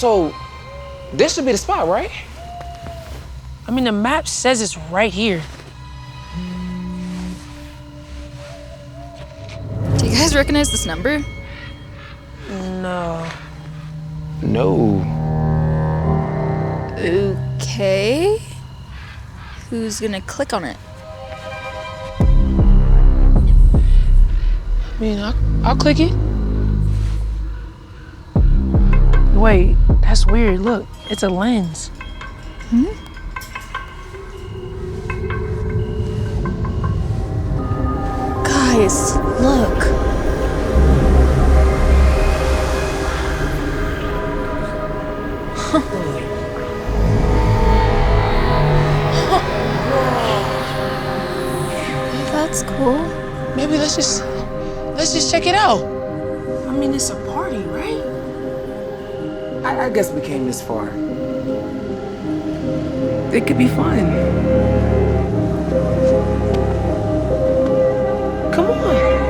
So, this should be the spot, right? I mean, the map says it's right here. Do you guys recognize this number? No. No. Okay. Who's gonna click on it? I mean, I'll click it. Wait, that's weird. Look, it's a lens. Guys, look. That's cool. Maybe let's just check it out. I mean, it's a party, right? I guess we came this far. It could be fun. Come on.